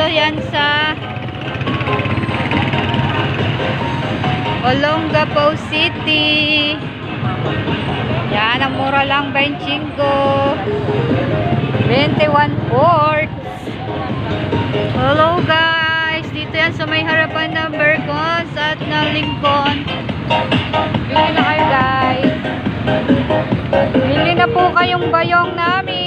dito yan sa Olongapo City. Yan, ang mura lang 25. 21 quarts. Hello guys, dito yan sa may harapan ng Bercons at ng Lincoln. Bili na kayo guys. Bili na po kayong bayong namin.